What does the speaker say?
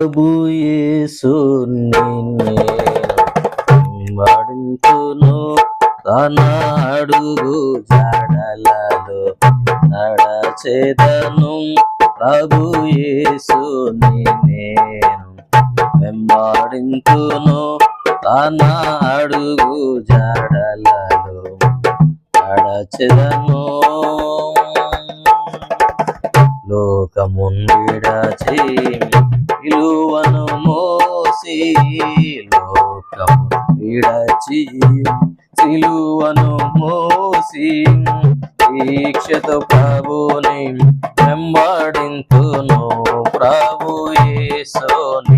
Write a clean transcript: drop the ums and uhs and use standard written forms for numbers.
ప్రభు యేసుని నేను వెంబడింతును, తన అడుగు జాడలలో నడచెదను. ప్రభు యేసుని నేను వెంబడింతును, తన అడుగు జాడలలో నడచెదను. లోకమున్ విడచి విలువను మోసి, లోకము విడచి సిలువను మోసి, దీక్షతో ప్రభుని వెంబడింతును. ప్రభు యేసుని